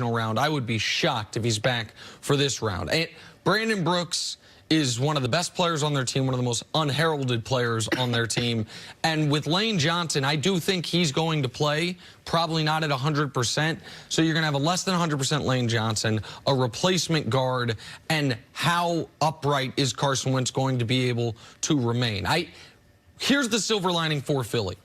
round. I would be shocked if he's back for this round. Brandon Brooks is one of the best players on their team, one of the most unheralded players on their team. And with Lane Johnson, I do think he's going to play, probably not at 100%. So you're going to have a less than 100% Lane Johnson, a replacement guard, and how upright is Carson Wentz going to be able to remain? Here's the silver lining for Philly.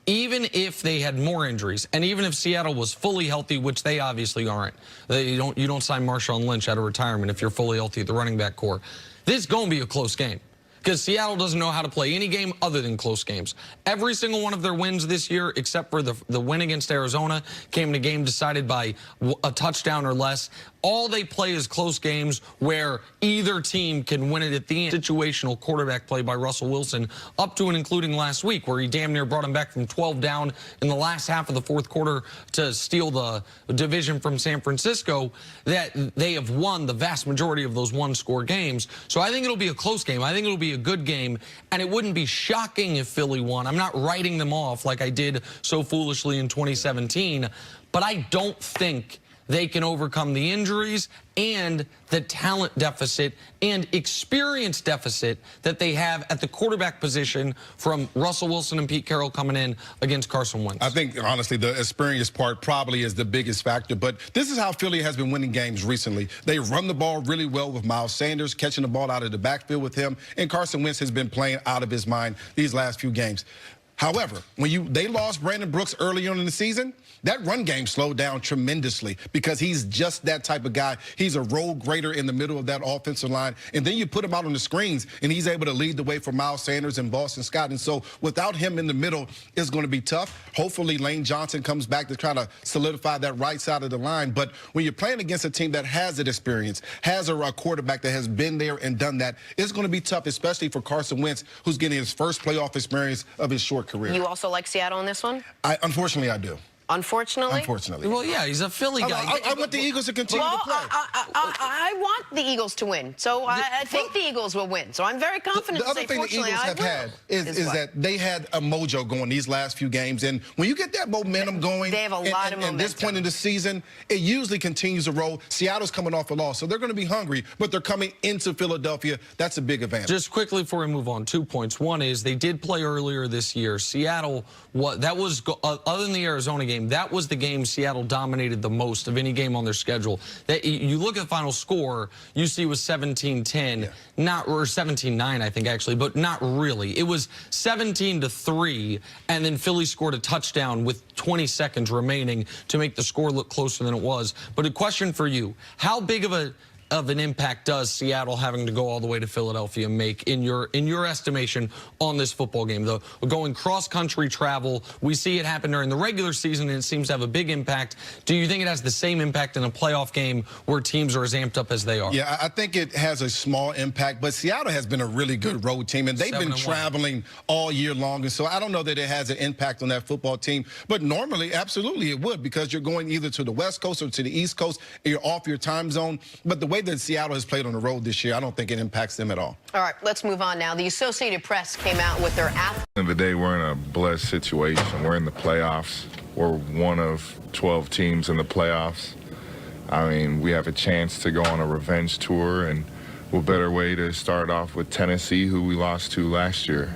Even if they had more injuries, and even if Seattle was fully healthy, which they obviously aren't, you don't sign Marshawn Lynch out of retirement if you're fully healthy at the running back core. This is going to be a close game because Seattle doesn't know how to play any game other than close games. Every single one of their wins this year, except for the win against Arizona, came in a game decided by a touchdown or less. All they play is close games where either team can win it at the end. Situational quarterback play by Russell Wilson, up to and including last week, where he damn near brought him back from 12 down in the last half of the fourth quarter to steal the division from San Francisco, that they have won the vast majority of those one-score games. So I think it'll be a close game. I think it'll be a good game, and it wouldn't be shocking if Philly won. I'm not writing them off like I did so foolishly in 2017, but I don't think they can overcome the injuries and the talent deficit and experience deficit that they have at the quarterback position from Russell Wilson and Pete Carroll coming in against Carson Wentz. I think, honestly, the experience part probably is the biggest factor. But this is how Philly has been winning games recently. They run the ball really well with Miles Sanders, catching the ball out of the backfield with him. And Carson Wentz has been playing out of his mind these last few games. However, when they lost Brandon Brooks early on in the season, that run game slowed down tremendously because he's just that type of guy. He's a role grader in the middle of that offensive line. And then you put him out on the screens, and he's able to lead the way for Miles Sanders and Boston Scott. And so without him in the middle, it's going to be tough. Hopefully Lane Johnson comes back to try to solidify that right side of the line. But when you're playing against a team that has that experience, has a quarterback that has been there and done that, it's going to be tough, especially for Carson Wentz, who's getting his first playoff experience of his short career. You also like Seattle in this one? Unfortunately, I do. Unfortunately? Unfortunately. Well, yeah, he's a Philly guy. I want the Eagles to continue to play. I want the Eagles to win, so I think the Eagles will win. So I'm very confident the other thing the Eagles have had is that they had a mojo going these last few games. And when you get that momentum going, they have a lot of momentum. At this point in the season, it usually continues to roll. Seattle's coming off a loss, so they're going to be hungry, but they're coming into Philadelphia. That's a big advantage. Just quickly before we move on, 2 points. One is they did play earlier this year. Seattle, that was, other than the Arizona game, that was the game Seattle dominated the most of any game on their schedule. You look at the final score, you see it was 17-10, or 17-9, I think, actually, but not really. It was 17-3, and then Philly scored a touchdown with 20 seconds remaining to make the score look closer than it was. But a question for you, how big of an impact does Seattle having to go all the way to Philadelphia make in your estimation on this football game? Though going cross-country travel, we see it happen during the regular season, and it seems to have a big impact. Do you think it has the same impact in a playoff game where teams are as amped up as they are? Yeah, I think it has a small impact, but Seattle has been a really good road team, and they've been traveling all year long, and so I don't know that it has an impact on that football team. But normally, absolutely it would, because you're going either to the West Coast or to the East Coast, and you're off your time zone. But the way that Seattle has played on the road this year, I don't think it impacts them at all. All right, let's move on now. The Associated Press came out with their At the end of the day, we're in a blessed situation. We're in the playoffs. We're one of 12 teams in the playoffs. I mean, we have a chance to go on a revenge tour, and what better way to start off with Tennessee, who we lost to last year.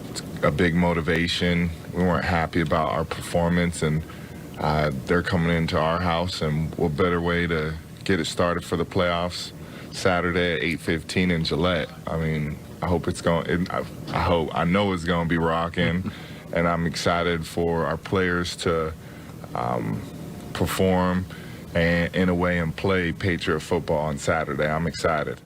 It's a big motivation. We weren't happy about our performance, and they're coming into our house, and what better way to get it started for the playoffs Saturday at 8:15 in Gillette. I mean, I hope it's going. I know it's going to be rocking, and I'm excited for our players to perform and in a way and play Patriot football on Saturday. I'm excited.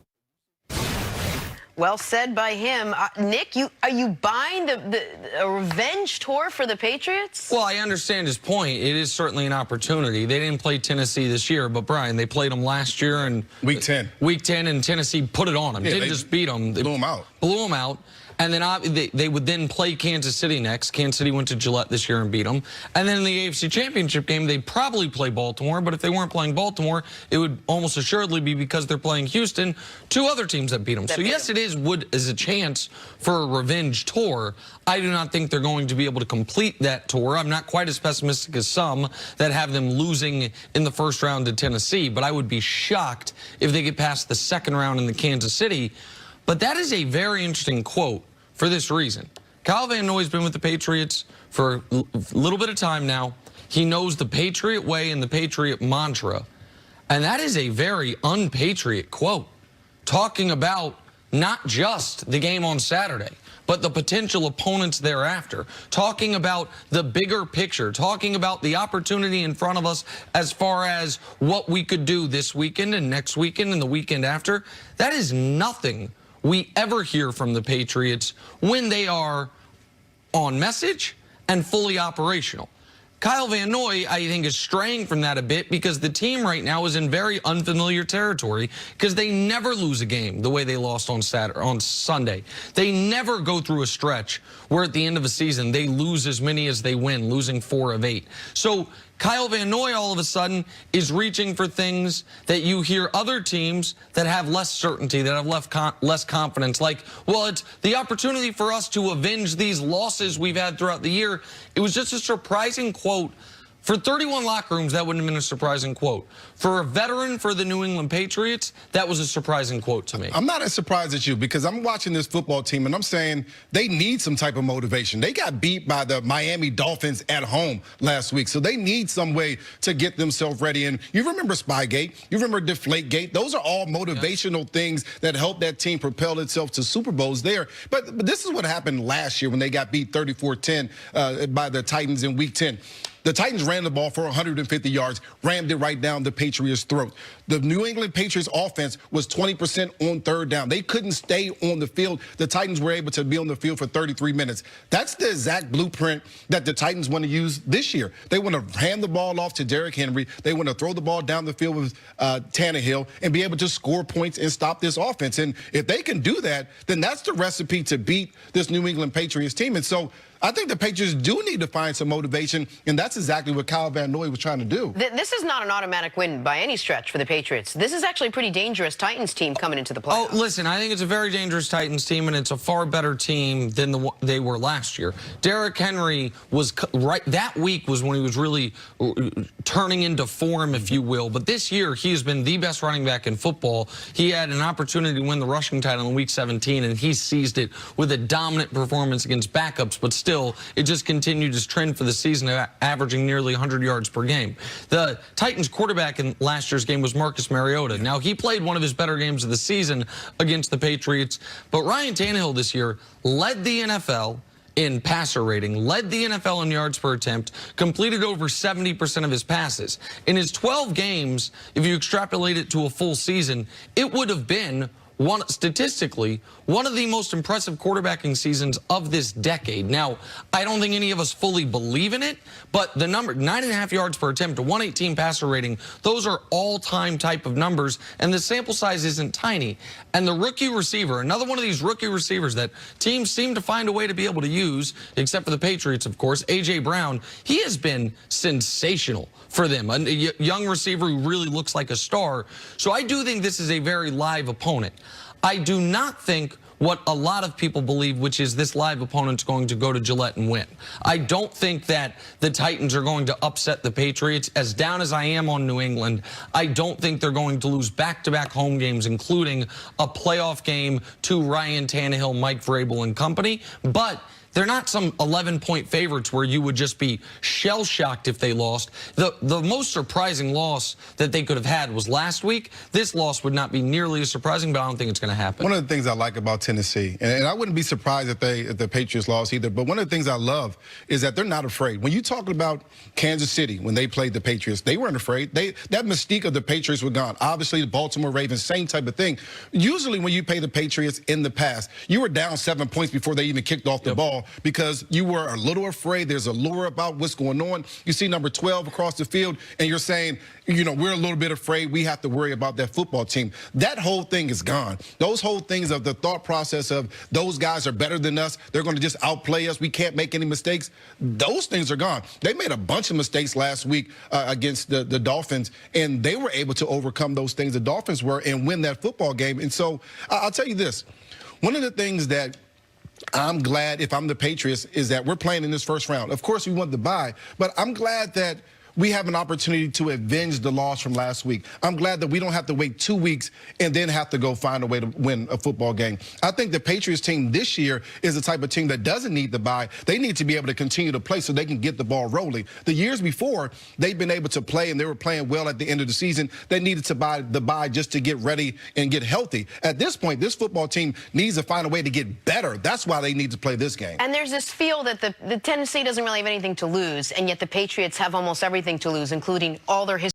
Well said by him. Nick, are you buying a revenge tour for the Patriots? Well, I understand his point. It is certainly an opportunity. They didn't play Tennessee this year, but Brian, they played them last year and Week 10. Week 10, and Tennessee put it on them. Yeah, didn't just beat them. They blew them out. Blew them out. And then they would then play Kansas City next. Kansas City went to Gillette this year and beat them. And then in the AFC Championship game, they'd probably play Baltimore. But if they weren't playing Baltimore, it would almost assuredly be because they're playing Houston, two other teams that beat them. So yes, it is a chance for a revenge tour. I do not think they're going to be able to complete that tour. I'm not quite as pessimistic as some that have them losing in the first round to Tennessee, but I would be shocked if they get past the second round in the Kansas City. But that is a very interesting quote for this reason. Kyle Van Noy's been with the Patriots for a little bit of time now. He knows the Patriot way and the Patriot mantra. And that is a very un-Patriot quote, talking about not just the game on Saturday, but the potential opponents thereafter, talking about the bigger picture, talking about the opportunity in front of us as far as what we could do this weekend and next weekend and the weekend after. That is nothing we ever hear from the Patriots when they are on message and fully operational. Kyle Van Noy, I think, is straying from that a bit because the team right now is in very unfamiliar territory because they never lose a game the way they lost on Sunday. They never go through a stretch where at the end of a season they lose as many as they win, losing 4 of 8. So Kyle Van Noy all of a sudden is reaching for things that you hear other teams that have less certainty, that have less confidence. Like, well, it's the opportunity for us to avenge these losses we've had throughout the year. It was just a surprising quote. For 31 locker rooms, that wouldn't have been a surprising quote. For a veteran for the New England Patriots, that was a surprising quote to me. I'm not as surprised as you because I'm watching this football team and I'm saying they need some type of motivation. They got beat by the Miami Dolphins at home last week, so they need some way to get themselves ready. And you remember Spygate, you remember Deflategate. Those are all motivational things that help that team propel itself to Super Bowls there. But this is what happened last year when they got beat 34-10 by the Titans in Week 10. The Titans ran the ball for 150 yards, rammed it right down the Patriots' throat. The New England Patriots offense was 20% on third down. They couldn't stay on the field. The Titans were able to be on the field for 33 minutes. That's the exact blueprint that the Titans want to use this year. They want to hand the ball off to Derrick Henry. They want to throw the ball down the field with Tannehill and be able to score points and stop this offense. And if they can do that, then that's the recipe to beat this New England Patriots team. And so I think the Patriots do need to find some motivation, and that's exactly what Kyle Van Noy was trying to do. This is not an automatic win by any stretch for the Patriots. This is actually a pretty dangerous Titans team coming into the playoffs. Oh, listen, I think it's a very dangerous Titans team, and it's a far better team than they were last year. Derrick Henry was right. That week was when he was really turning into form, if you will. But this year, he has been the best running back in football. He had an opportunity to win the rushing title in Week 17, and he seized it with a dominant performance against backups, but still, it just continued his trend for the season, averaging nearly 100 yards per game. The Titans quarterback in last year's game was Marcus Mariota. Now, he played one of his better games of the season against the Patriots, but Ryan Tannehill this year led the NFL in passer rating, led the NFL in yards per attempt, completed over 70% of his passes. In his 12 games, if you extrapolate it to a full season, it would have been statistically, one of the most impressive quarterbacking seasons of this decade. Now, I don't think any of us fully believe in it, but the number, 9.5 yards per attempt, a 118 passer rating, those are all-time type of numbers, and the sample size isn't tiny. And the rookie receiver, another one of these rookie receivers that teams seem to find a way to be able to use, except for the Patriots, of course, A.J. Brown, he has been sensational for them. A young receiver who really looks like a star. So I do think this is a very live opponent. I do not think what a lot of people believe, which is this live opponent's going to go to Gillette and win. I don't think that the Titans are going to upset the Patriots. As down as I am on New England, I don't think they're going to lose back-to-back home games, including a playoff game to Ryan Tannehill, Mike Vrabel, and company. But they're not some 11-point favorites where you would just be shell-shocked if they lost. The most surprising loss that they could have had was last week. This loss would not be nearly as surprising, but I don't think it's going to happen. One of the things I like about Tennessee, and I wouldn't be surprised if the Patriots lost either, but one of the things I love is that they're not afraid. When you talk about Kansas City, when they played the Patriots, they weren't afraid. That mystique of the Patriots was gone. Obviously, the Baltimore Ravens, same type of thing. Usually when you play the Patriots in the past, you were down 7 points before they even kicked off the ball. ball because you were a little afraid. There's a lure about what's going on. You see number 12 across the field, and you're saying, you know, we're a little bit afraid. We have to worry about that football team. That whole thing is gone. Those whole things of the thought process of those guys are better than us, they're going to just outplay us, we can't make any mistakes, those things are gone. They made a bunch of mistakes last week against the Dolphins, and they were able to overcome those things the Dolphins were and win that football game. And so I'll tell you this, one of the things that I'm glad, if I'm the Patriots, is that we're playing in this first round. Of course, we want the bye, but I'm glad that we have an opportunity to avenge the loss from last week. I'm glad that we don't have to wait 2 weeks and then have to go find a way to win a football game. I think the Patriots team this year is the type of team that doesn't need the bye. They need to be able to continue to play so they can get the ball rolling. The years before, they've been able to play and they were playing well at the end of the season. They needed to buy the bye just to get ready and get healthy. At this point, this football team needs to find a way to get better. That's why they need to play this game. And there's this feel that the Tennessee doesn't really have anything to lose, and yet the Patriots have almost everything to lose, including all their history.